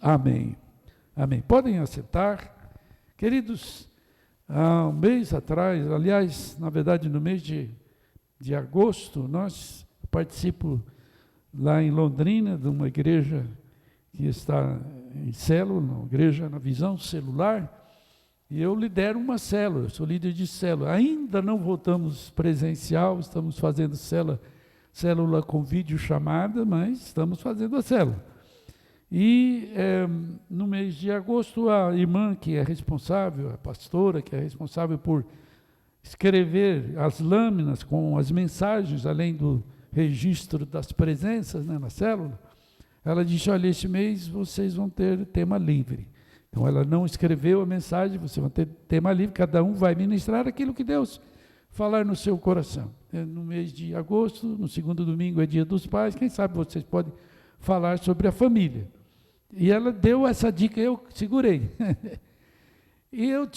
Amém. Amém. Podem assentar. Queridos, há um mês atrás, aliás, na verdade no mês de agosto, nós participo lá em Londrina de uma igreja que está em célula, uma igreja na visão celular, e eu lidero uma célula, eu sou líder de célula. Ainda não voltamos presencial, estamos fazendo célula com videochamada, mas estamos fazendo a célula. E no mês de agosto, a irmã que é responsável, a pastora que é responsável por escrever as lâminas com as mensagens, além do registro das presenças, né, na célula, ela disse: olha, este mês vocês vão ter tema livre. Então ela não escreveu a mensagem, vocês vão ter tema livre, cada um vai ministrar aquilo que Deus falar no seu coração. No mês de agosto, no segundo domingo é Dia dos Pais, quem sabe vocês podem falar sobre a família. E ela deu essa dica, eu segurei. E eu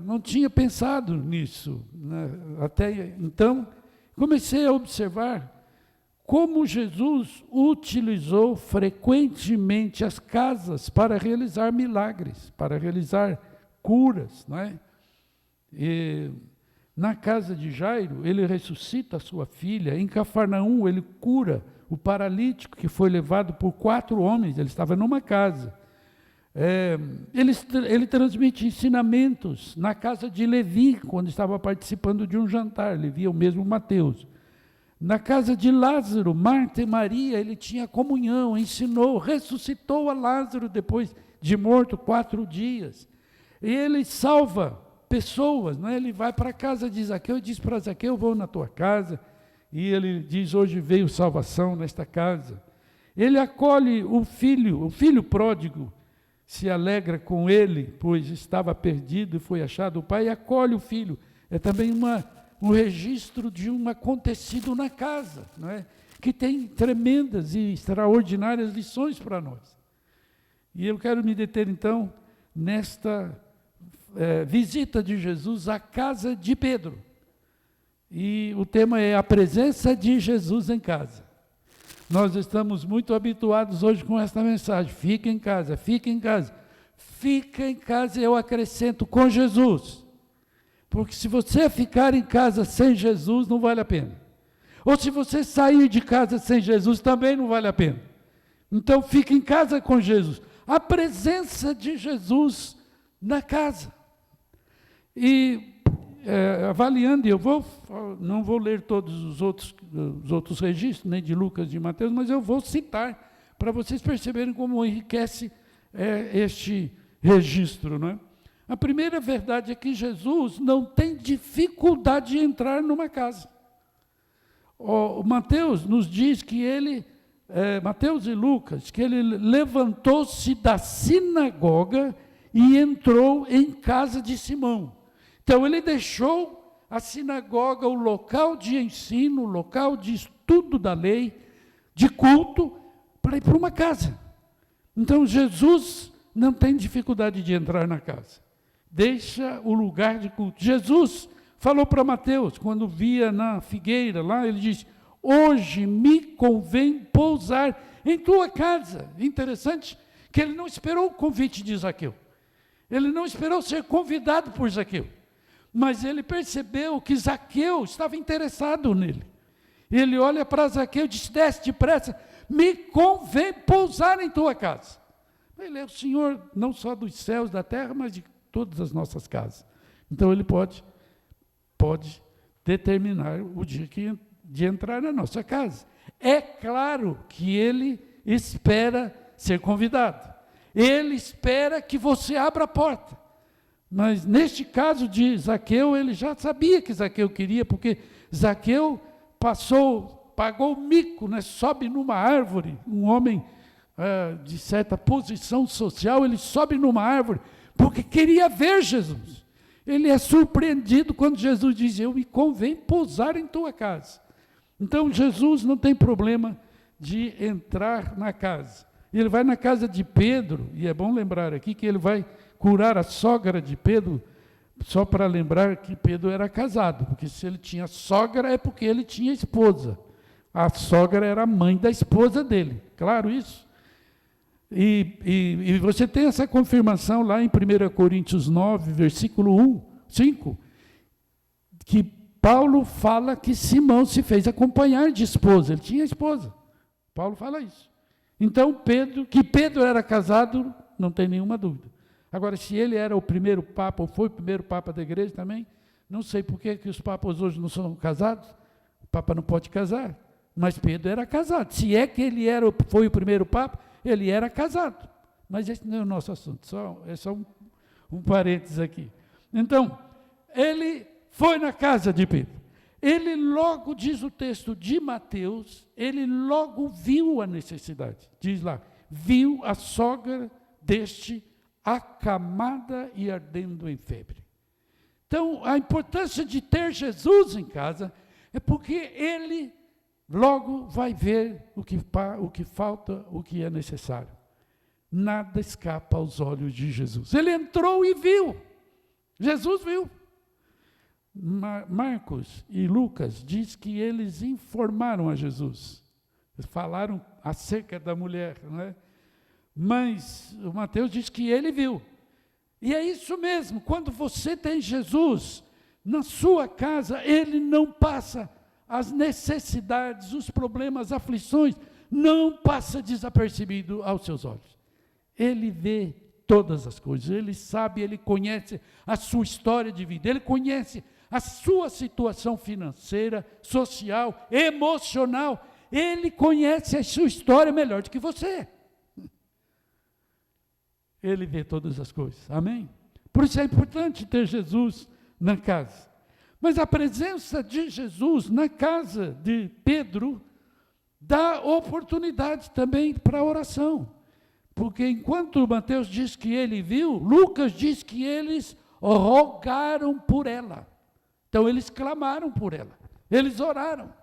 não tinha pensado nisso, né? Até então, comecei a observar como Jesus utilizou frequentemente as casas para realizar milagres, para realizar curas, não é? E na casa de Jairo, ele ressuscita a sua filha. Em Cafarnaum, ele cura o paralítico que foi levado por 4 homens, ele estava numa casa. Ele transmite ensinamentos na casa de Levi, quando estava participando de um jantar. Levi é o mesmo Mateus. Na casa de Lázaro, Marta e Maria, ele tinha comunhão, ensinou, ressuscitou a Lázaro depois de morto 4 dias. E ele salva pessoas, não é? Ele vai para a casa de Zaqueu e diz para Zaqueu: eu vou na tua casa. E ele diz: hoje veio salvação nesta casa. Ele acolhe o filho pródigo, se alegra com ele, pois estava perdido e foi achado o pai, e acolhe o filho. É também um registro de um acontecido na casa, não é? Que tem tremendas e extraordinárias lições para nós. E eu quero me deter então nesta visita de Jesus à casa de Pedro. E o tema é a presença de Jesus em casa. Nós estamos muito habituados hoje com esta mensagem: fica em casa, fica em casa. Fica em casa, eu acrescento, com Jesus. Porque se você ficar em casa sem Jesus, não vale a pena. Ou se você sair de casa sem Jesus, também não vale a pena. Então fica em casa com Jesus. A presença de Jesus na casa. E avaliando, não vou ler todos os outros registros, nem de Lucas e de Mateus, mas eu vou citar para vocês perceberem como enriquece este registro, não é? A primeira verdade é que Jesus não tem dificuldade de entrar numa casa. O Mateus nos diz que Mateus e Lucas, que ele levantou-se da sinagoga e entrou em casa de Simão. Então ele deixou a sinagoga, o local de ensino, o local de estudo da lei, de culto, para ir para uma casa. Então Jesus não tem dificuldade de entrar na casa. Deixa o lugar de culto. Jesus falou para Mateus, quando via na figueira lá, ele disse: hoje me convém pousar em tua casa. Interessante que ele não esperou o convite de Zaqueu. Ele não esperou ser convidado por Zaqueu. Mas ele percebeu que Zaqueu estava interessado nele. Ele olha para Zaqueu e diz: desce depressa, me convém pousar em tua casa. Ele é o Senhor não só dos céus, da terra, mas de todas as nossas casas. Então ele pode determinar o dia de entrar na nossa casa. É claro que ele espera ser convidado. Ele espera que você abra a porta. Mas neste caso de Zaqueu, ele já sabia que Zaqueu queria, porque Zaqueu pagou o mico, né? Sobe numa árvore, um homem de certa posição social, ele sobe numa árvore, porque queria ver Jesus. Ele é surpreendido quando Jesus diz: eu me convém pousar em tua casa. Então Jesus não tem problema de entrar na casa. Ele vai na casa de Pedro, e é bom lembrar aqui que ele vai curar a sogra de Pedro, só para lembrar que Pedro era casado, porque se ele tinha sogra é porque ele tinha esposa. A sogra era a mãe da esposa dele, claro isso? E você tem essa confirmação lá em 1 Coríntios 9, versículo 5, que Paulo fala que Simão se fez acompanhar de esposa. Ele tinha esposa. Paulo fala isso. Então, Pedro era casado, não tem nenhuma dúvida. Agora, se ele era o primeiro papa, ou foi o primeiro papa da igreja também, não sei por que os papas hoje não são casados. O papa não pode casar. Mas Pedro era casado. Se é que ele foi o primeiro papa, ele era casado. Mas esse não é o nosso assunto, é só um parênteses aqui. Então, ele foi na casa de Pedro. Ele logo, diz o texto de Mateus, ele logo viu a necessidade. Diz lá, viu a sogra deste acamada e ardendo em febre. Então, a importância de ter Jesus em casa é porque ele logo vai ver o que falta, o que é necessário. Nada escapa aos olhos de Jesus. Ele entrou e viu. Jesus viu. Marcos e Lucas diz que eles informaram a Jesus. Eles falaram acerca da mulher, não é? Mas o Mateus diz que ele viu. E é isso mesmo, quando você tem Jesus na sua casa, ele não passa as necessidades, os problemas, as aflições, não passa desapercebido aos seus olhos. Ele vê todas as coisas, ele sabe, ele conhece a sua história de vida, ele conhece a sua situação financeira, social, emocional, ele conhece a sua história melhor do que você. Ele vê todas as coisas, amém? Por isso é importante ter Jesus na casa. Mas a presença de Jesus na casa de Pedro dá oportunidade também para a oração. Porque enquanto Mateus diz que ele viu, Lucas diz que eles rogaram por ela. Então eles clamaram por ela, eles oraram.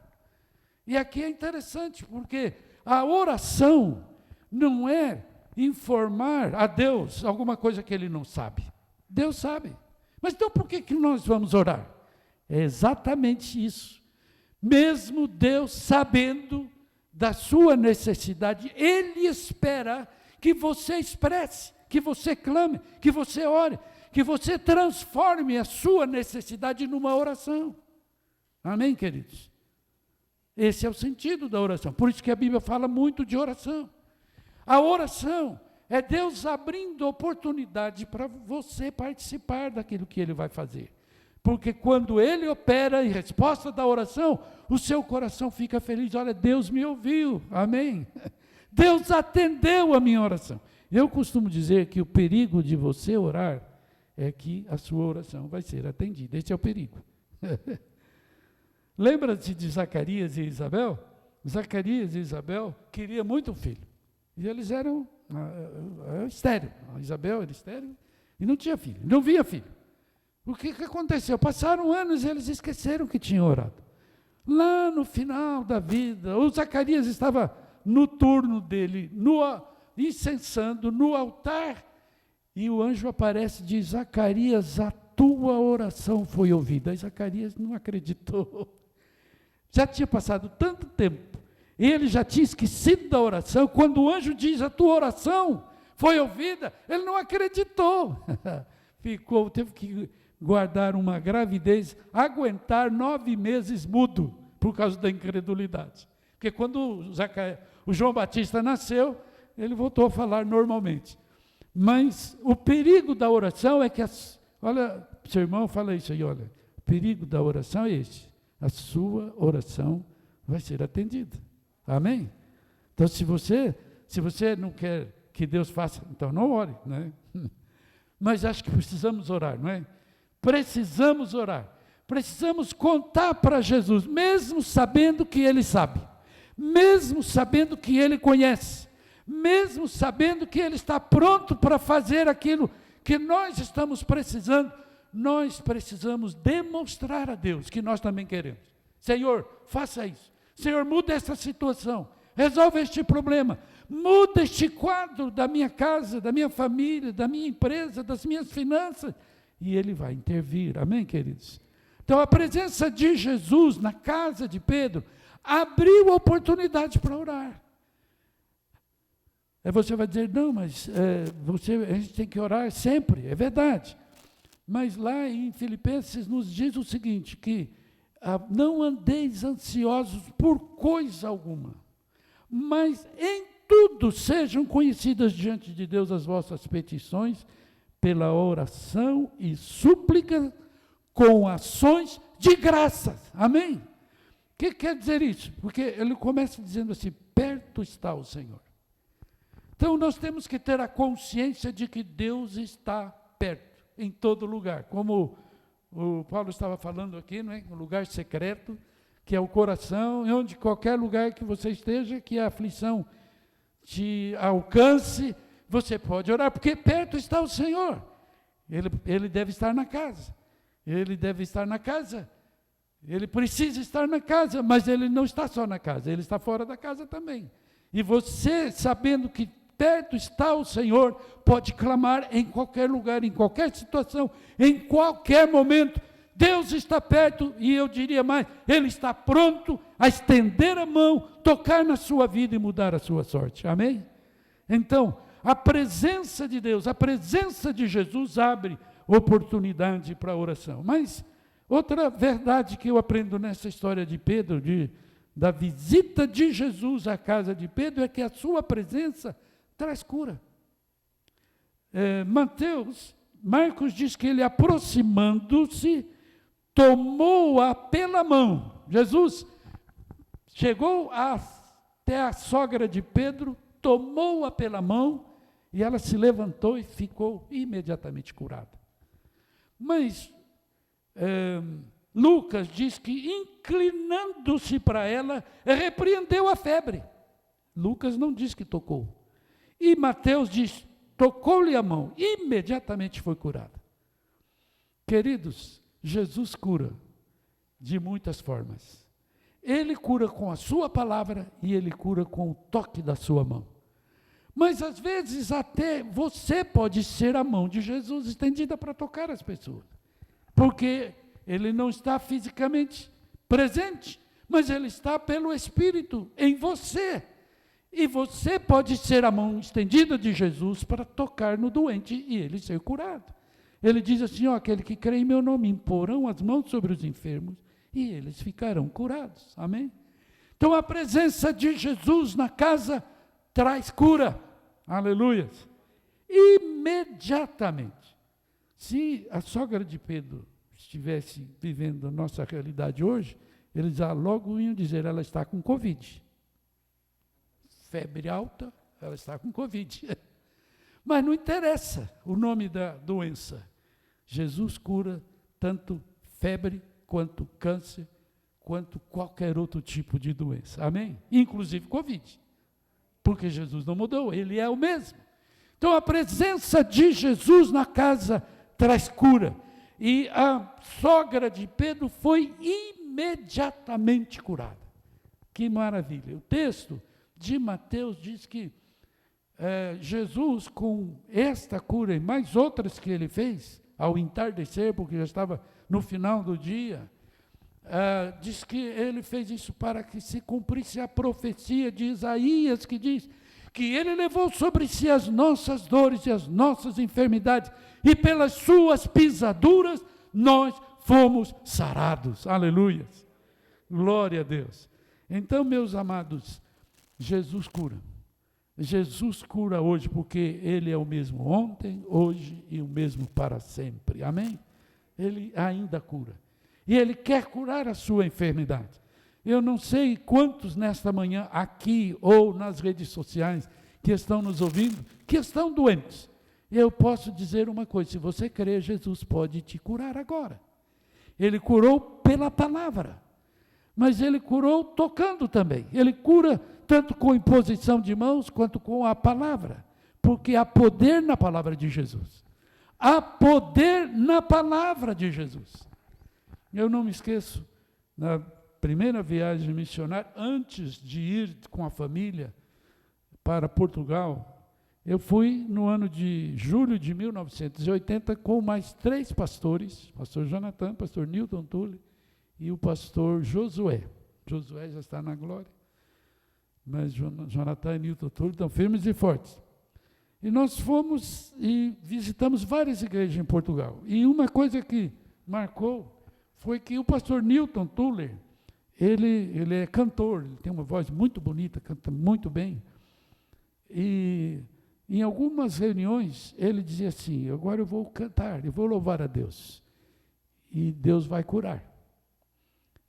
E aqui é interessante, porque a oração não é informar a Deus alguma coisa que ele não sabe. Deus sabe. Mas então por que nós vamos orar? É exatamente isso. Mesmo Deus sabendo da sua necessidade, Ele espera que você expresse, que você clame, que você ore, que você transforme a sua necessidade numa oração. Amém, queridos? Esse é o sentido da oração. Por isso que a Bíblia fala muito de oração. A oração é Deus abrindo oportunidade para você participar daquilo que Ele vai fazer. Porque quando Ele opera em resposta da oração, o seu coração fica feliz. Olha, Deus me ouviu, amém? Deus atendeu a minha oração. Eu costumo dizer que o perigo de você orar é que a sua oração vai ser atendida. Esse é o perigo. Lembra-se de Zacarias e Isabel? Zacarias e Isabel queriam muito um filho. E eles eram estéril. A Isabel era estéril e não tinha filho, não via filho. O que aconteceu? Passaram anos e eles esqueceram que tinham orado. Lá no final da vida, o Zacarias estava no turno dele, incensando no altar, e o anjo aparece e diz: Zacarias, a tua oração foi ouvida. E Zacarias não acreditou. Já tinha passado tanto tempo, ele já tinha esquecido da oração. Quando o anjo diz: a tua oração foi ouvida, ele não acreditou. Teve que guardar uma gravidez, aguentar 9 meses mudo, por causa da incredulidade. Porque quando o João Batista nasceu, ele voltou a falar normalmente. Mas o perigo da oração é que, olha, seu irmão fala isso aí, olha, o perigo da oração é esse: a sua oração vai ser atendida. Amém? Então, se você não quer que Deus faça, então não ore, né? Mas acho que precisamos orar, não é? Precisamos orar. Precisamos contar para Jesus, mesmo sabendo que Ele sabe, mesmo sabendo que Ele conhece, mesmo sabendo que Ele está pronto para fazer aquilo que nós estamos precisando, nós precisamos demonstrar a Deus que nós também queremos. Senhor, faça isso. Senhor, muda essa situação, resolve este problema, muda este quadro da minha casa, da minha família, da minha empresa, das minhas finanças, e Ele vai intervir. Amém, queridos? Então, a presença de Jesus na casa de Pedro abriu a oportunidade para orar. Aí você vai dizer, não, mas a gente tem que orar sempre, é verdade. Mas lá em Filipenses nos diz o seguinte, que não andeis ansiosos por coisa alguma, mas em tudo sejam conhecidas diante de Deus as vossas petições, pela oração e súplica, com ações de graças. Amém? O que quer dizer isso? Porque ele começa dizendo assim, perto está o Senhor. Então, nós temos que ter a consciência de que Deus está perto, em todo lugar. Como o Paulo estava falando aqui, não é? Um lugar secreto, que é o coração, e onde qualquer lugar que você esteja, que a aflição te alcance, você pode orar, porque perto está o Senhor. Ele deve estar na casa. Ele deve estar na casa. Ele precisa estar na casa, mas ele não está só na casa, ele está fora da casa também. E você, sabendo que perto está o Senhor, pode clamar em qualquer lugar, em qualquer situação, em qualquer momento. Deus está perto e eu diria mais, Ele está pronto a estender a mão, tocar na sua vida e mudar a sua sorte. Amém? Então, a presença de Deus, a presença de Jesus abre oportunidade para a oração. Mas outra verdade que eu aprendo nessa história de Pedro, da visita de Jesus à casa de Pedro, é que a sua presença traz cura. Marcos diz que ele, aproximando-se, tomou-a pela mão. Jesus chegou até a sogra de Pedro, tomou-a pela mão, e ela se levantou e ficou imediatamente curada. Mas Lucas diz que, inclinando-se para ela, repreendeu a febre. Lucas não diz que tocou. E Mateus diz, tocou-lhe a mão, imediatamente foi curada. Queridos, Jesus cura de muitas formas. Ele cura com a sua palavra e ele cura com o toque da sua mão. Mas às vezes até você pode ser a mão de Jesus estendida para tocar as pessoas. Porque ele não está fisicamente presente, mas ele está pelo Espírito em você. E você pode ser a mão estendida de Jesus para tocar no doente e ele ser curado. Ele diz assim, aquele que crê em meu nome, imporão as mãos sobre os enfermos e eles ficarão curados. Amém? Então a presença de Jesus na casa traz cura. Aleluia. Imediatamente. Se a sogra de Pedro estivesse vivendo a nossa realidade hoje, eles logo iam dizer, ela está com Covid. Febre alta, ela está com Covid. Mas não interessa o nome da doença. Jesus cura tanto febre, quanto câncer, quanto qualquer outro tipo de doença. Amém? Inclusive Covid. Porque Jesus não mudou, Ele é o mesmo. Então a presença de Jesus na casa traz cura. E a sogra de Pedro foi imediatamente curada. Que maravilha. O texto de Mateus diz que Jesus, com esta cura e mais outras que ele fez, ao entardecer, porque já estava no final do dia, diz que ele fez isso para que se cumprisse a profecia de Isaías, que diz que ele levou sobre si as nossas dores e as nossas enfermidades, e pelas suas pisaduras nós fomos sarados. Aleluia. Glória a Deus. Então, meus amados, Jesus cura. Jesus cura hoje, porque Ele é o mesmo ontem, hoje e o mesmo para sempre. Amém? Ele ainda cura. E Ele quer curar a sua enfermidade. Eu não sei quantos nesta manhã, aqui ou nas redes sociais, que estão nos ouvindo, que estão doentes. Eu posso dizer uma coisa, se você crer, Jesus pode te curar agora. Ele curou pela palavra. Mas Ele curou tocando também. Ele cura tanto com imposição de mãos, quanto com a palavra. Porque há poder na palavra de Jesus. Há poder na palavra de Jesus. Eu não me esqueço, na primeira viagem missionária, antes de ir com a família para Portugal, eu fui no ano de julho de 1980 com mais 3 pastores, pastor Jonathan, pastor Newton Tully, e o pastor Josué. Josué já está na glória. Mas Jonathan e Newton Tully estão firmes e fortes. E nós fomos e visitamos várias igrejas em Portugal. E uma coisa que marcou foi que o pastor Newton Tully, ele é cantor, ele tem uma voz muito bonita, canta muito bem. E em algumas reuniões ele dizia assim: agora eu vou cantar, eu vou louvar a Deus. E Deus vai curar.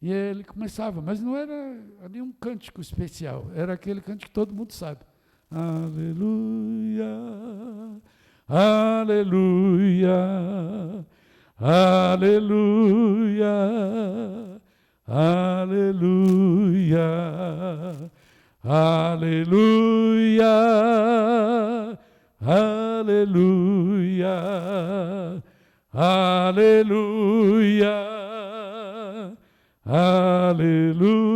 E ele começava, mas não era nenhum cântico especial, era aquele cântico que todo mundo sabe. Aleluia, aleluia, aleluia, aleluia, aleluia, aleluia, aleluia. Aleluia, aleluia, aleluia, aleluia,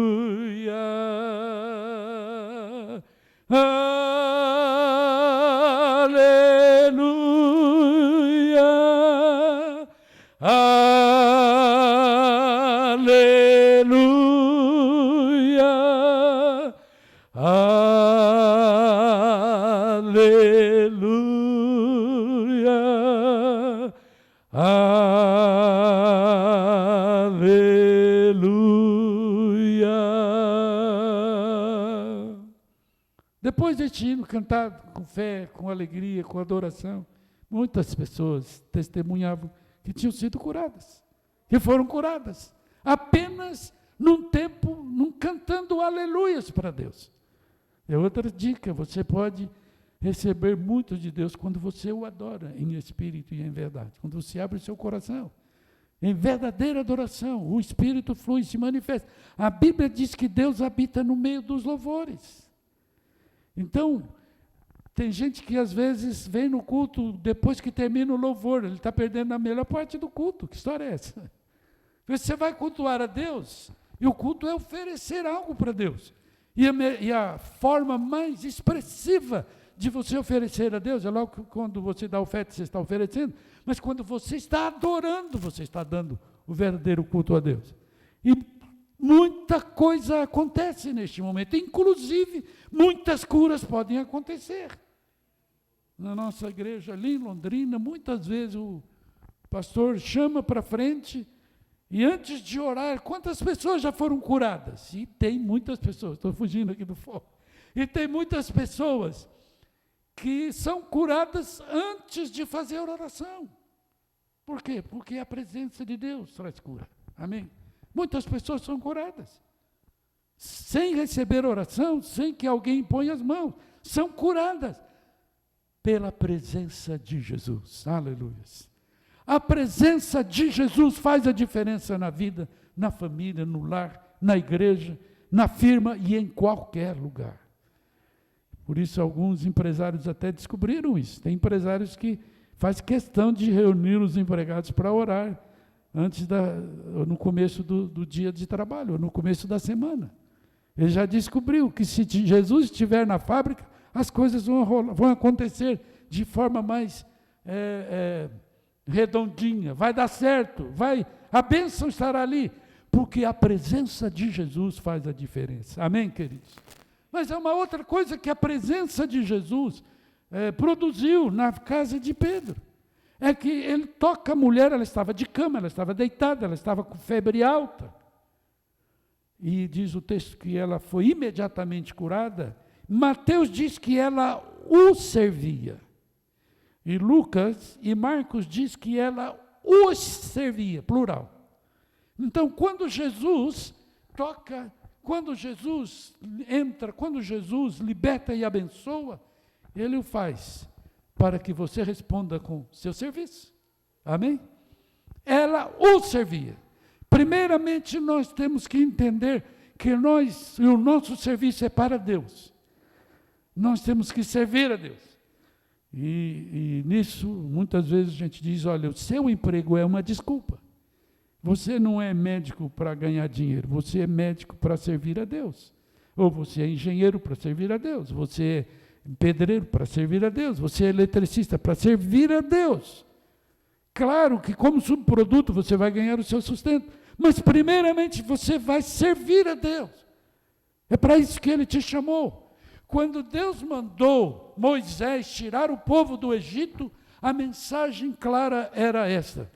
Depois deste hino cantado com fé, com alegria, com adoração, muitas pessoas testemunhavam que tinham sido curadas, que foram curadas, apenas num tempo, cantando aleluias para Deus. É outra dica, você pode receber muito de Deus quando você o adora em espírito e em verdade, quando você abre o seu coração. Em verdadeira adoração, o Espírito flui, se manifesta. A Bíblia diz que Deus habita no meio dos louvores. Então, tem gente que às vezes vem no culto depois que termina o louvor, ele está perdendo a melhor parte do culto. Que história é essa? Você vai cultuar a Deus, e o culto é oferecer algo para Deus. E a forma mais expressiva de você oferecer a Deus, é logo que quando você dá oferta, você está oferecendo, mas quando você está adorando, você está dando o verdadeiro culto a Deus. E muita coisa acontece neste momento, inclusive muitas curas podem acontecer. Na nossa igreja ali em Londrina, muitas vezes o pastor chama para frente e antes de orar, quantas pessoas já foram curadas? E tem muitas pessoas, estou fugindo aqui do foco, e tem muitas pessoas que são curadas antes de fazer a oração. Por quê? Porque a presença de Deus traz cura. Amém? Muitas pessoas são curadas, sem receber oração, sem que alguém ponha as mãos, são curadas pela presença de Jesus. Aleluia. A presença de Jesus faz a diferença na vida, na família, no lar, na igreja, na firma e em qualquer lugar. Por isso alguns empresários até descobriram isso. Tem empresários que faz questão de reunir os empregados para orar no começo do dia de trabalho, ou no começo da semana. Ele já descobriu que se Jesus estiver na fábrica, as coisas vão acontecer de forma mais redondinha, vai dar certo, a bênção estará ali, porque a presença de Jesus faz a diferença. Amém, queridos? Mas é uma outra coisa que a presença de Jesus produziu na casa de Pedro. É que ele toca a mulher, ela estava de cama, ela estava deitada, ela estava com febre alta. E diz o texto que ela foi imediatamente curada. Mateus diz que ela o servia. E Lucas e Marcos diz que ela os servia, plural. Então, quando Jesus toca, quando Jesus entra, quando Jesus liberta e abençoa, ele o faz para que você responda com seu serviço. Amém? Ela o servia. Primeiramente, nós temos que entender que o nosso serviço é para Deus. Nós temos que servir a Deus. E nisso, muitas vezes a gente diz, olha, o seu emprego é uma desculpa. Você não é médico para ganhar dinheiro, você é médico para servir a Deus. Ou você é engenheiro para servir a Deus, você é pedreiro para servir a Deus, você é eletricista para servir a Deus. Claro que como subproduto você vai ganhar o seu sustento, mas primeiramente você vai servir a Deus. É para isso que ele te chamou. Quando Deus mandou Moisés tirar o povo do Egito, a mensagem clara era esta: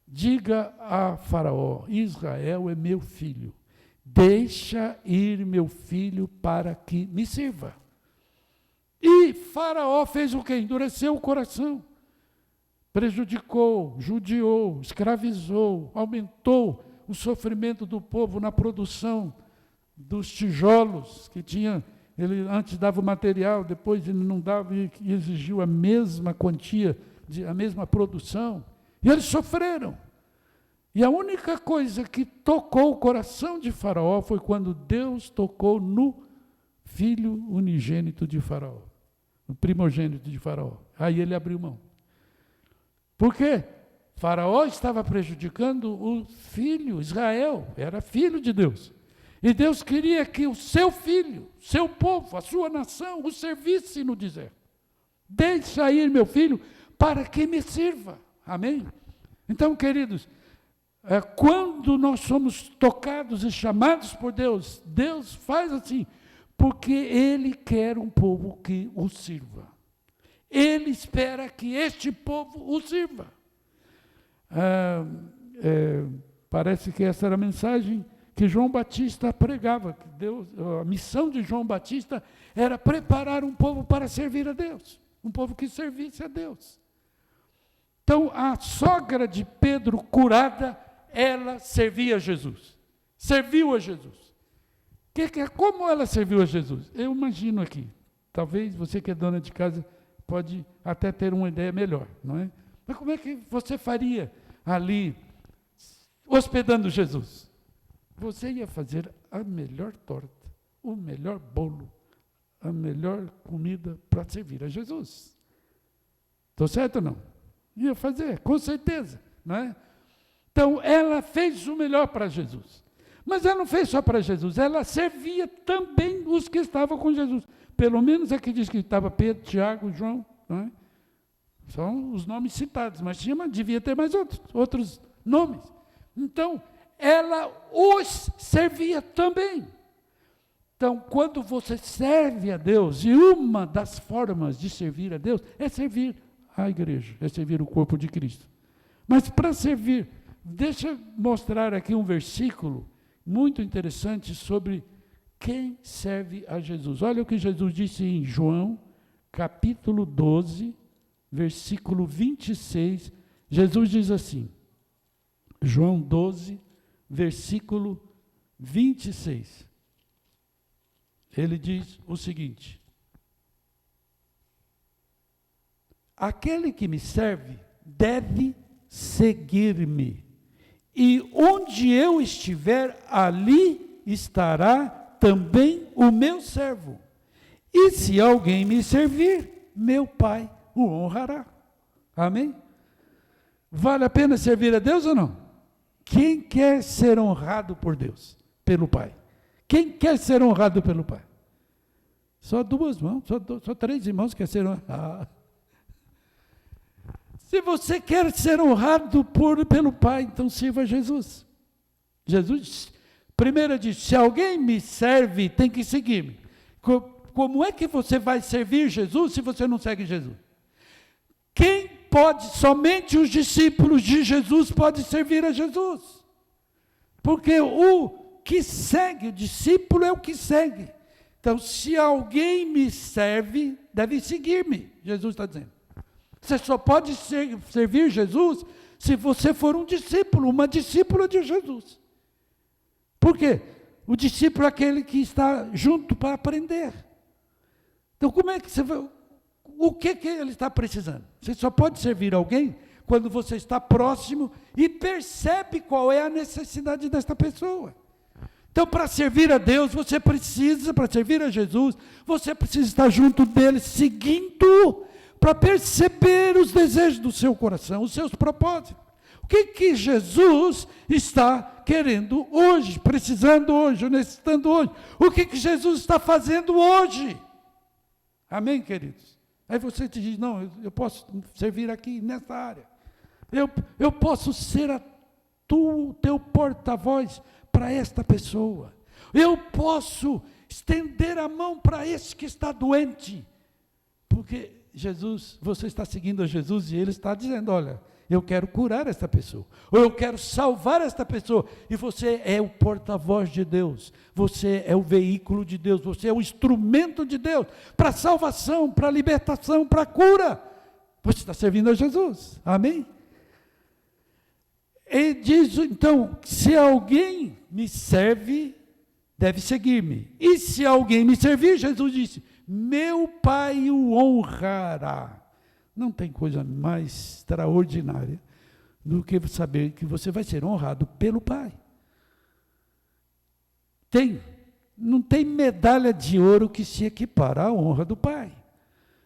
diga a Faraó, Israel é meu filho, deixa ir meu filho para que me sirva. E Faraó fez o quê? Endureceu o coração, prejudicou, judiou, escravizou, aumentou o sofrimento do povo na produção dos tijolos que tinha. Ele antes dava o material, depois ele não dava e exigiu a mesma quantia, a mesma produção. E eles sofreram. E a única coisa que tocou o coração de Faraó foi quando Deus tocou no filho unigênito de Faraó, no primogênito de Faraó. Aí ele abriu mão. Por quê? Faraó estava prejudicando o filho, Israel, era filho de Deus. E Deus queria que o seu filho, seu povo, a sua nação, o servisse no deserto. Deixa ir meu filho para que me sirva. Amém? Então, queridos, quando nós somos tocados e chamados por Deus, Deus faz assim, porque Ele quer um povo que o sirva. Ele espera que este povo o sirva. Parece que essa era a mensagem que João Batista pregava, que Deus, a missão de João Batista era preparar um povo para servir a Deus, um povo que servisse a Deus. Então, a sogra de Pedro curada, ela servia a Jesus, serviu a Jesus. Como ela serviu a Jesus? Eu imagino aqui, talvez você que é dona de casa pode até ter uma ideia melhor, não é? Mas como é que você faria ali, hospedando Jesus? Você ia fazer a melhor torta, o melhor bolo, a melhor comida para servir a Jesus. Estou certo ou não? Ia fazer, com certeza, não é? Então, ela fez o melhor para Jesus. Mas ela não fez só para Jesus, ela servia também os que estavam com Jesus. Pelo menos aqui diz que estava Pedro, Tiago, João, não é? São os nomes citados, mas devia ter mais outros nomes. Então, ela os servia também. Então, quando você serve a Deus, e uma das formas de servir a Deus é servir a igreja, é servir o corpo de Cristo. Mas para servir, deixa eu mostrar aqui um versículo muito interessante sobre quem serve a Jesus. Olha o que Jesus disse em João, capítulo 12, versículo 26. Jesus diz assim, João 12, versículo 26. Ele diz o seguinte: aquele que me serve deve seguir-me, e onde eu estiver, ali estará também o meu servo. E se alguém me servir, meu Pai o honrará. Amém? Vale a pena servir a Deus ou não? Quem quer ser honrado por Deus? Pelo Pai. Quem quer ser honrado pelo Pai? Só duas mãos, só três irmãos querem ser honrados. Se você quer ser honrado pelo Pai, então sirva a Jesus. Jesus, primeiro diz, se alguém me serve, tem que seguir-me. Como é que você vai servir Jesus se você não segue Jesus? Quem pode, somente os discípulos de Jesus podem servir a Jesus. Porque o que segue, o discípulo é o que segue. Então, se alguém me serve, deve seguir-me, Jesus está dizendo. Você só pode servir Jesus se você for um discípulo, uma discípula de Jesus. Por quê? O discípulo é aquele que está junto para aprender. Então, como é que você vai... O que ele está precisando? Você só pode servir alguém quando você está próximo e percebe qual é a necessidade desta pessoa. Então, para servir a Deus, você precisa, para servir a Jesus, você precisa estar junto dele, seguindo, para perceber os desejos do seu coração, os seus propósitos. O que Jesus está querendo hoje, precisando hoje, necessitando hoje? O que Jesus está fazendo hoje? Amém, queridos? Aí você te diz, não, eu posso servir aqui nessa área. Eu posso ser teu porta-voz para esta pessoa. Eu posso estender a mão para esse que está doente. Porque Jesus, você está seguindo a Jesus e Ele está dizendo, olha, eu quero curar esta pessoa, ou eu quero salvar esta pessoa, e você é o porta-voz de Deus, você é o veículo de Deus, você é o instrumento de Deus, para a salvação, para a libertação, para a cura, você está servindo a Jesus, amém? E diz, então, se alguém me serve, deve seguir-me, e se alguém me servir, Jesus disse, meu Pai o honrará. Não tem coisa mais extraordinária do que saber que você vai ser honrado pelo Pai. Não tem medalha de ouro que se equipara à honra do Pai.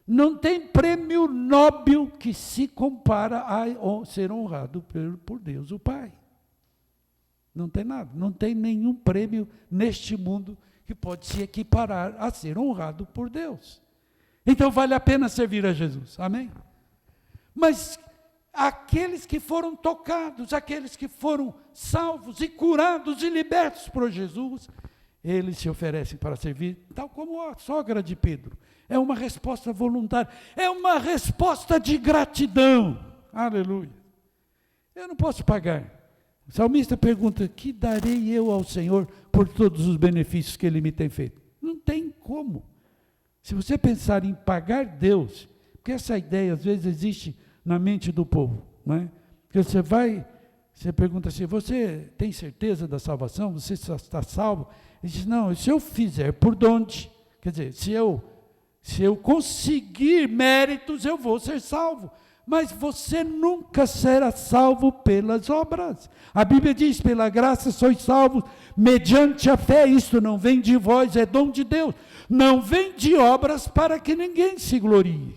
Não tem prêmio Nobel que se compara a ser honrado por Deus, o Pai. Não tem nada, não tem nenhum prêmio neste mundo que pode se equiparar a ser honrado por Deus. Então vale a pena servir a Jesus, amém? Mas aqueles que foram tocados, aqueles que foram salvos e curados e libertos por Jesus, eles se oferecem para servir, tal como a sogra de Pedro. É uma resposta voluntária, é uma resposta de gratidão, aleluia. Eu não posso pagar. O salmista pergunta, que darei eu ao Senhor por todos os benefícios que Ele me tem feito? Não tem como. Se você pensar em pagar Deus, porque essa ideia às vezes existe na mente do povo, não é? Porque você pergunta assim, você tem certeza da salvação? Você está salvo? Ele diz, não, se eu fizer por onde? Quer dizer, se eu conseguir méritos, eu vou ser salvo. Mas você nunca será salvo pelas obras. A Bíblia diz, pela graça sois salvos, mediante a fé. Isto não vem de vós, é dom de Deus. Não vem de obras para que ninguém se glorie.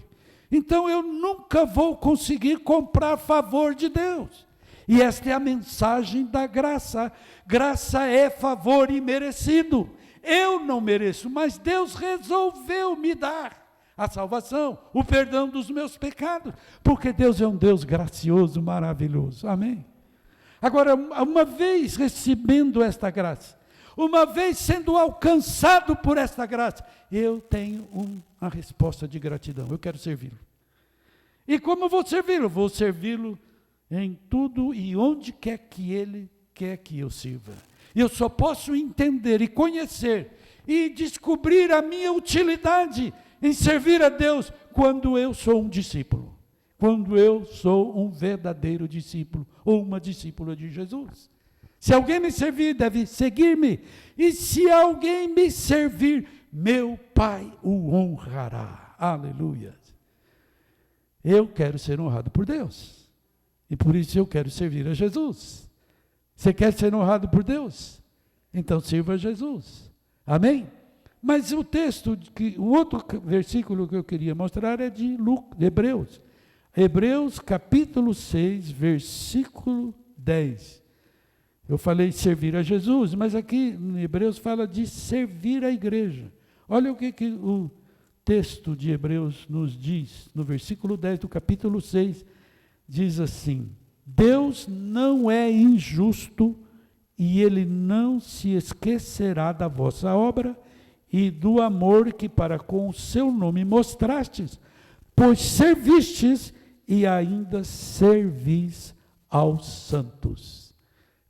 Então eu nunca vou conseguir comprar favor de Deus. E esta é a mensagem da graça. Graça é favor imerecido. Eu não mereço, mas Deus resolveu me dar a salvação, o perdão dos meus pecados, porque Deus é um Deus gracioso, maravilhoso, amém? Agora, uma vez recebendo esta graça, uma vez sendo alcançado por esta graça, eu tenho uma resposta de gratidão, eu quero servi-lo. E como eu vou servi-lo? Vou servi-lo em tudo e onde quer que Ele quer que eu sirva. Eu só posso entender e conhecer e descobrir a minha utilidade em servir a Deus quando eu sou um discípulo, quando eu sou um verdadeiro discípulo ou uma discípula de Jesus. Se alguém me servir, deve seguir-me, e se alguém me servir, meu Pai o honrará. Aleluia. Eu quero ser honrado por Deus, e por isso eu quero servir a Jesus. Você quer ser honrado por Deus? Então sirva a Jesus. Amém? Mas o texto, o outro versículo que eu queria mostrar é de Hebreus. Hebreus capítulo 6, versículo 10. Eu falei servir a Jesus, mas aqui em Hebreus fala de servir a igreja. Olha o que o texto de Hebreus nos diz, no versículo 10 do capítulo 6, diz assim, Deus não é injusto e Ele não se esquecerá da vossa obra e do amor que para com o seu nome mostrastes, pois servistes e ainda servis aos santos.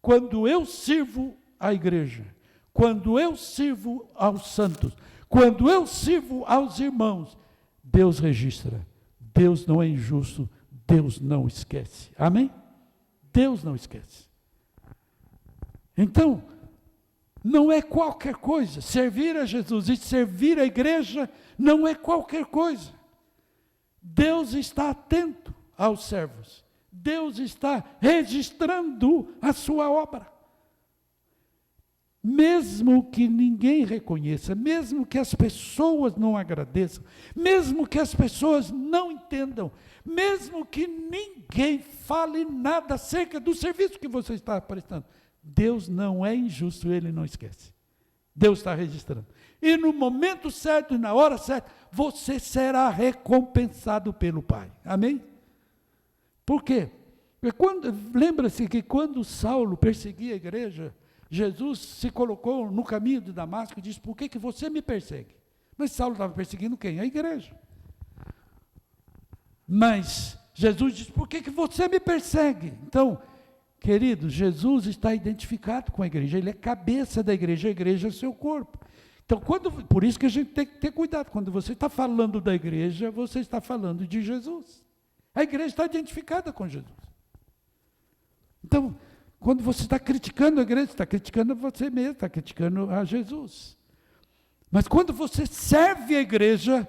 Quando eu sirvo à igreja, quando eu sirvo aos santos, quando eu sirvo aos irmãos, Deus registra, Deus não é injusto, Deus não esquece, amém? Deus não esquece. Então, não é qualquer coisa, servir a Jesus e servir a igreja não é qualquer coisa. Deus está atento aos servos, Deus está registrando a sua obra. Mesmo que ninguém reconheça, mesmo que as pessoas não agradeçam, mesmo que as pessoas não entendam, mesmo que ninguém fale nada acerca do serviço que você está prestando, Deus não é injusto, Ele não esquece. Deus está registrando. E no momento certo e na hora certa, você será recompensado pelo Pai. Amém? Por quê? Porque lembra-se que quando Saulo perseguia a igreja, Jesus se colocou no caminho de Damasco e disse, por que você me persegue? Mas Saulo estava perseguindo quem? A igreja. Mas Jesus disse, por que você me persegue? Então, querido, Jesus está identificado com a igreja, ele é cabeça da igreja, a igreja é seu corpo. Então, por isso que a gente tem que ter cuidado, quando você está falando da igreja, você está falando de Jesus. A igreja está identificada com Jesus. Então, quando você está criticando a igreja, está criticando você mesmo, está criticando a Jesus. Mas quando você serve a igreja,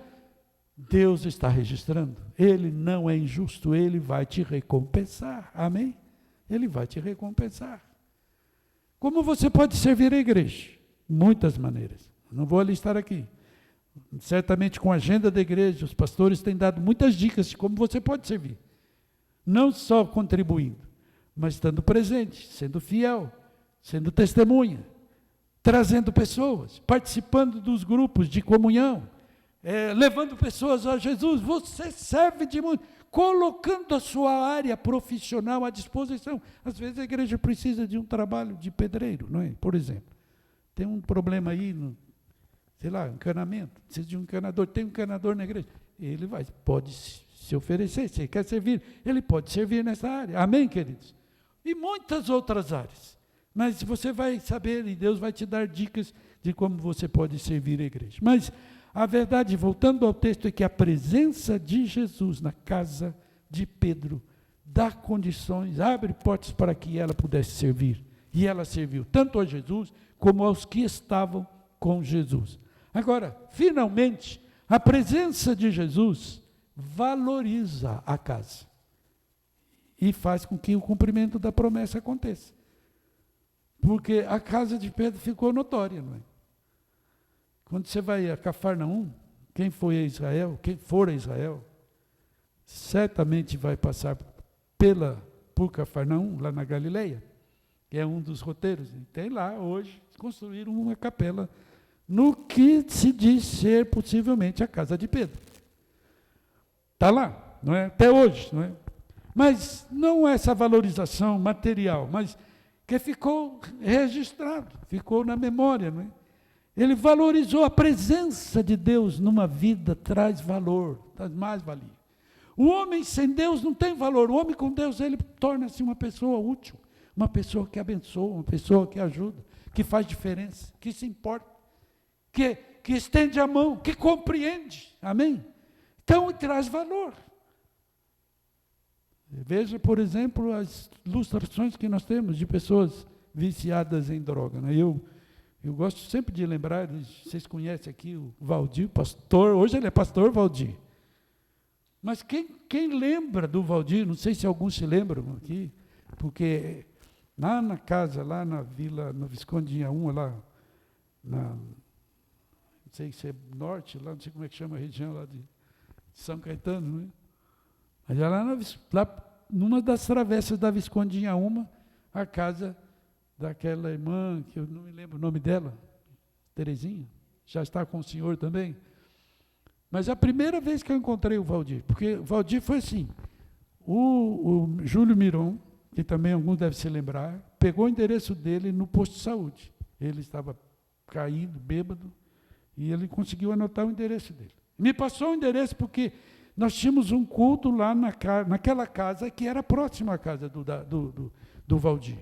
Deus está registrando. Ele não é injusto, Ele vai te recompensar. Amém? Ele vai te recompensar. Como você pode servir a igreja? Muitas maneiras. Não vou listar aqui. Certamente com a agenda da igreja, os pastores têm dado muitas dicas de como você pode servir. Não só contribuindo, mas estando presente, sendo fiel, sendo testemunha, trazendo pessoas, participando dos grupos de comunhão, levando pessoas a Jesus. Você serve de muito, colocando a sua área profissional à disposição. Às vezes a igreja precisa de um trabalho de pedreiro, não é? Por exemplo, tem um problema aí, sei lá, encanamento, precisa de um encanador, tem um encanador na igreja, ele pode se oferecer, se ele quer servir, ele pode servir nessa área. Amém, queridos? E muitas outras áreas. Mas você vai saber, e Deus vai te dar dicas de como você pode servir a igreja. Mas a verdade, voltando ao texto, é que a presença de Jesus na casa de Pedro dá condições, abre portas para que ela pudesse servir. E ela serviu tanto a Jesus como aos que estavam com Jesus. Agora, finalmente, a presença de Jesus valoriza a casa e faz com que o cumprimento da promessa aconteça. Porque a casa de Pedro ficou notória, não é? Quando você vai a Cafarnaum, quem for a Israel, certamente vai passar por Cafarnaum, lá na Galileia, que é um dos roteiros. E tem lá, hoje, construíram uma capela no que se diz ser possivelmente a casa de Pedro. Está lá, não é? Até hoje, não é? Mas não essa valorização material, mas que ficou registrado, ficou na memória, não é? Ele valorizou a presença de Deus numa vida, traz valor, traz mais valia. O homem sem Deus não tem valor, o homem com Deus, ele torna-se uma pessoa útil, uma pessoa que abençoa, uma pessoa que ajuda, que faz diferença, que se importa, que estende a mão, que compreende, amém? Então, traz valor. Veja, por exemplo, as ilustrações que nós temos de pessoas viciadas em droga, né? Eu gosto sempre de lembrar, vocês conhecem aqui o Valdir, pastor, hoje ele é pastor Valdir. Mas quem lembra do Valdir, não sei se alguns se lembram aqui, porque lá na casa, lá na vila, no Visconde de Inhaúma, lá, não sei se é norte, lá não sei como é que chama a região lá de São Caetano, não é? Mas lá numa das travessas da Visconde de Inhaúma, a casa daquela irmã, que eu não me lembro o nome dela, Terezinha, já está com o senhor também. Mas a primeira vez que eu encontrei o Valdir, porque o Valdir foi assim, o Júlio Miron, que também alguns devem se lembrar, pegou o endereço dele no posto de saúde. Ele estava caído, bêbado, e ele conseguiu anotar o endereço dele. Me passou o endereço porque nós tínhamos um culto lá naquela casa que era próxima à casa do Valdir.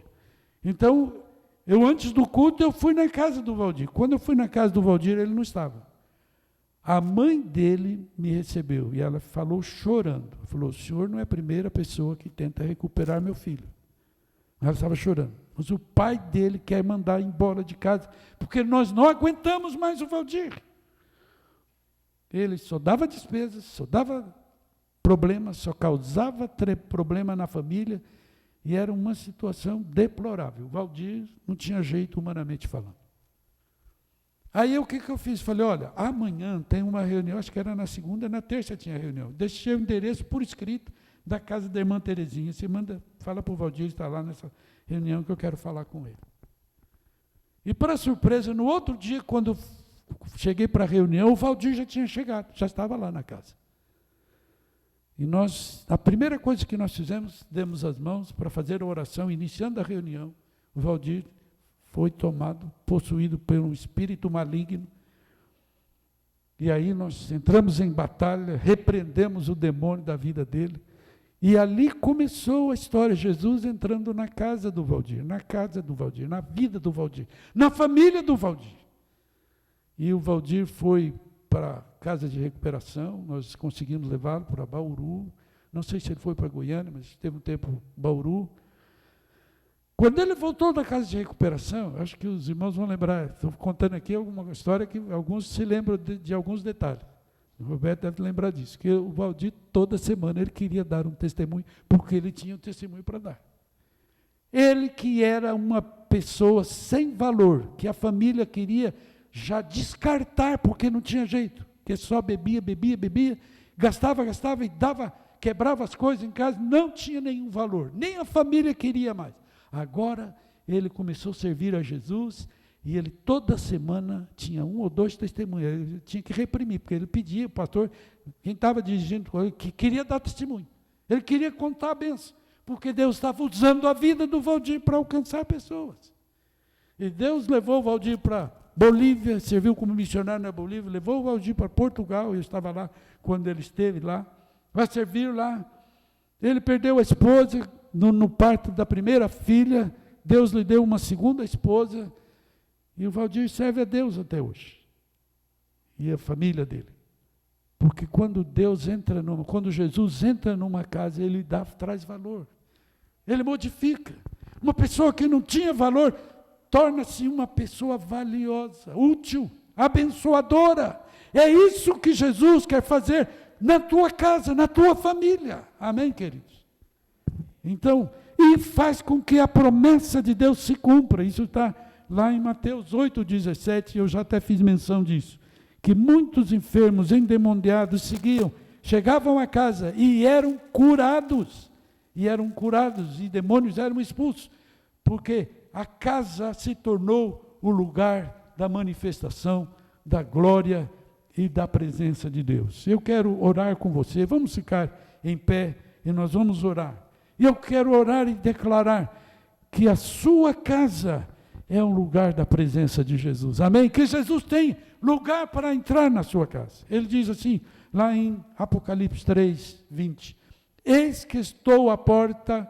Então, antes do culto, eu fui na casa do Valdir. Quando eu fui na casa do Valdir, ele não estava. A mãe dele me recebeu e ela falou chorando. Ela falou, o senhor não é a primeira pessoa que tenta recuperar meu filho. Ela estava chorando. Mas o pai dele quer mandar embora de casa, porque nós não aguentamos mais o Valdir. Ele só dava despesas, só dava problemas, só causava problema na família, e era uma situação deplorável. O Valdir não tinha jeito, humanamente falando. Aí o que eu fiz? Falei, olha, amanhã tem uma reunião, acho que era na segunda, na terça tinha reunião. Deixei o endereço por escrito da casa da irmã Terezinha. Você fala para o Valdir, está lá nessa reunião que eu quero falar com ele. E para surpresa, no outro dia, quando cheguei para a reunião, o Valdir já tinha chegado, já estava lá na casa. E a primeira coisa que nós fizemos, demos as mãos para fazer a oração, iniciando a reunião. O Valdir foi tomado, possuído por um espírito maligno. E aí nós entramos em batalha, repreendemos o demônio da vida dele. E ali começou a história, Jesus entrando na casa do Valdir, na vida do Valdir, na família do Valdir. E o Valdir foi para a casa de recuperação, nós conseguimos levá-lo para Bauru. Não sei se ele foi para Goiânia, mas teve um tempo em Bauru. Quando ele voltou da casa de recuperação, acho que os irmãos vão lembrar, estou contando aqui alguma história que alguns se lembram de alguns detalhes. O Roberto deve lembrar disso, que o Valdir, toda semana, ele queria dar um testemunho, porque ele tinha um testemunho para dar. Ele que era uma pessoa sem valor, que a família queria já descartar, porque não tinha jeito, que só bebia, gastava e dava, quebrava as coisas em casa, não tinha nenhum valor, nem a família queria mais. Agora ele começou a servir a Jesus e ele toda semana tinha 1 ou 2 testemunhos. Ele tinha que reprimir, porque ele pedia, o pastor, quem estava dirigindo com ele, que queria dar testemunho. Ele queria contar a bênção, porque Deus estava usando a vida do Valdir para alcançar pessoas. E Deus levou o Valdir para Bolívia, serviu como missionário na Bolívia, levou o Valdir para Portugal, eu estava lá quando ele esteve lá, vai servir lá. Ele perdeu a esposa no parto da primeira filha, Deus lhe deu uma segunda esposa, e o Valdir serve a Deus até hoje, e a família dele. Porque quando Jesus entra numa casa, ele traz valor, ele modifica. Uma pessoa que não tinha valor, torna-se uma pessoa valiosa, útil, abençoadora. É isso que Jesus quer fazer na tua casa, na tua família. Amém, queridos? Então, e faz com que a promessa de Deus se cumpra. Isso está lá em Mateus 8,17, eu já até fiz menção disso. Que muitos enfermos, endemoniados, chegavam à casa e eram curados. E demônios eram expulsos. Porque a casa se tornou o lugar da manifestação da glória e da presença de Deus. Eu quero orar com você. Vamos ficar em pé e nós vamos orar. E eu quero orar e declarar que a sua casa é um lugar da presença de Jesus. Amém? Que Jesus tem lugar para entrar na sua casa. Ele diz assim, lá em Apocalipse 3, 20. Eis que estou à porta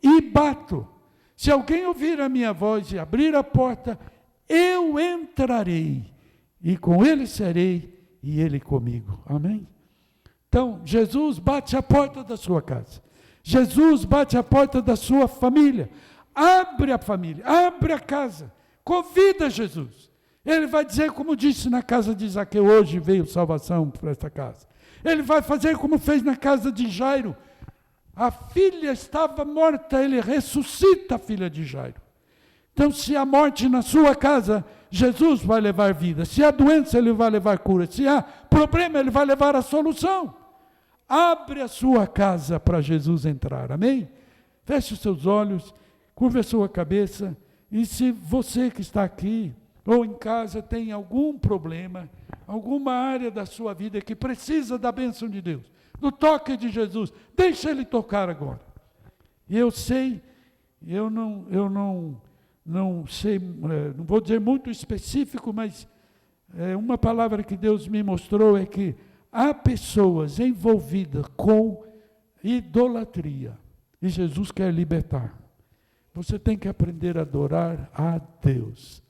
e bato. Se alguém ouvir a minha voz e abrir a porta, eu entrarei, e com ele serei, e ele comigo. Amém? Então, Jesus bate a porta da sua casa. Jesus bate a porta da sua família. Abre a família, abre a casa. Convida Jesus. Ele vai dizer, como disse na casa de Zaqueu, hoje veio salvação para esta casa. Ele vai fazer como fez na casa de Jairo. A filha estava morta, ele ressuscita a filha de Jairo. Então, se há morte na sua casa, Jesus vai levar vida. Se há doença, ele vai levar cura. Se há problema, ele vai levar a solução. Abre a sua casa para Jesus entrar, amém? Feche os seus olhos, curva a sua cabeça, e se você que está aqui, ou em casa, tem algum problema, alguma área da sua vida que precisa da bênção de Deus, do toque de Jesus, deixa Ele tocar agora. E eu sei, eu não sei, não vou dizer muito específico, mas uma palavra que Deus me mostrou é que há pessoas envolvidas com idolatria, e Jesus quer libertar. Você tem que aprender a adorar a Deus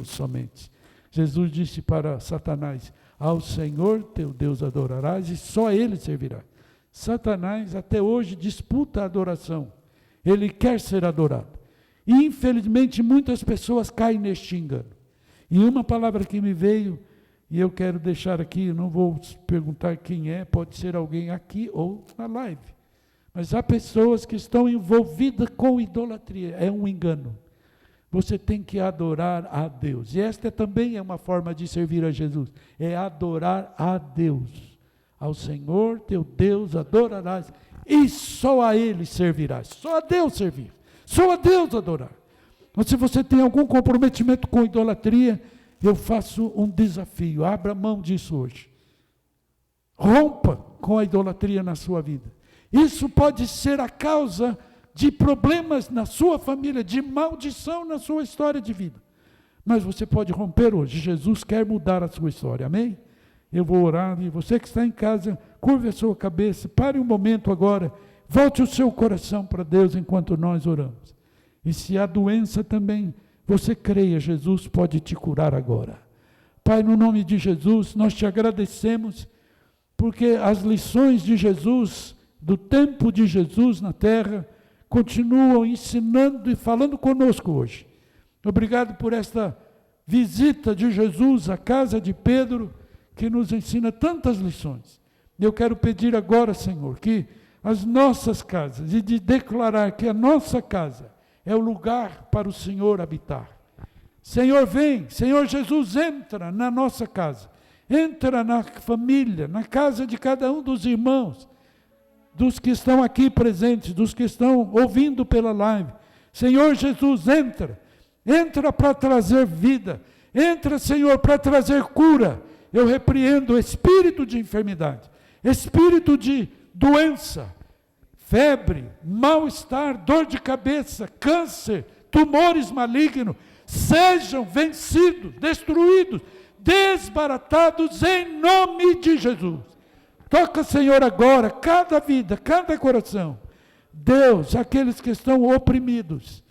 somente. Jesus disse para Satanás, ao Senhor teu Deus adorarás e só Ele servirá. Satanás até hoje disputa a adoração. Ele quer ser adorado. E infelizmente muitas pessoas caem neste engano. E uma palavra que me veio, e eu quero deixar aqui, não vou perguntar quem é, pode ser alguém aqui ou na live. Mas há pessoas que estão envolvidas com idolatria, é um engano. Você tem que adorar a Deus. E esta também é uma forma de servir a Jesus. É adorar a Deus. Ao Senhor teu Deus adorarás e só a Ele servirás. Só a Deus servir. Só a Deus adorar. Mas se você tem algum comprometimento com idolatria, eu faço um desafio. Abra mão disso hoje. Rompa com a idolatria na sua vida. Isso pode ser a causa de problemas na sua família, de maldição na sua história de vida. Mas você pode romper hoje. Jesus quer mudar a sua história, amém? Eu vou orar, e você que está em casa, curve a sua cabeça, pare um momento agora, volte o seu coração para Deus enquanto nós oramos. E se há doença também, você creia, Jesus pode te curar agora. Pai, no nome de Jesus, nós te agradecemos, porque as lições de Jesus, do tempo de Jesus na terra, continuam ensinando e falando conosco hoje. Obrigado por esta visita de Jesus à casa de Pedro, que nos ensina tantas lições. Eu quero pedir agora, Senhor, que as nossas casas, e de declarar que a nossa casa é o lugar para o Senhor habitar. Senhor, vem, Senhor Jesus, entra na nossa casa, entra na família, na casa de cada um dos irmãos, dos que estão aqui presentes, dos que estão ouvindo pela live. Senhor Jesus, entra para trazer vida, entra, Senhor, para trazer cura. Eu repreendo o espírito de enfermidade, espírito de doença, febre, mal-estar, dor de cabeça, câncer, tumores malignos, sejam vencidos, destruídos, desbaratados em nome de Jesus. Toca, Senhor, agora, cada vida, cada coração. Deus, aqueles que estão oprimidos,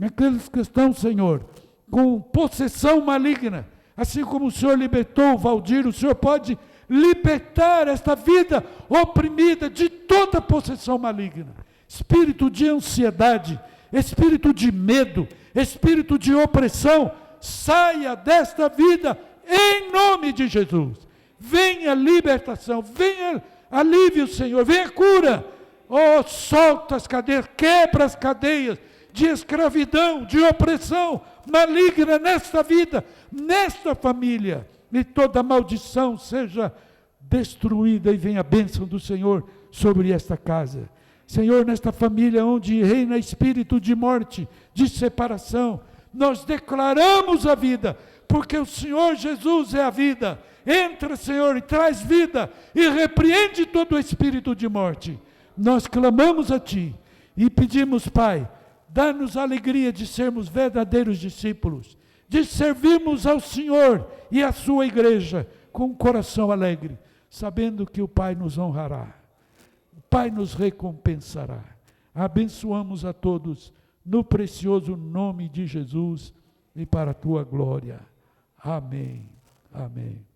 aqueles que estão, Senhor, com possessão maligna, assim como o Senhor libertou o Valdir, o Senhor pode libertar esta vida oprimida de toda possessão maligna. Espírito de ansiedade, espírito de medo, espírito de opressão, saia desta vida em nome de Jesus. Venha libertação, venha alívio, Senhor, venha cura. Oh, solta as cadeias, quebra as cadeias de escravidão, de opressão maligna nesta vida, nesta família, e toda maldição seja destruída e venha a bênção do Senhor sobre esta casa. Senhor, nesta família onde reina espírito de morte, de separação, nós declaramos a vida, porque o Senhor Jesus é a vida. Entra, Senhor, e traz vida, e repreende todo o espírito de morte. Nós clamamos a Ti, e pedimos, Pai, dá-nos a alegria de sermos verdadeiros discípulos, de servirmos ao Senhor e à sua igreja, com um coração alegre, sabendo que o Pai nos honrará, o Pai nos recompensará. Abençoamos a todos, no precioso nome de Jesus, e para a Tua glória. Amém. Amém.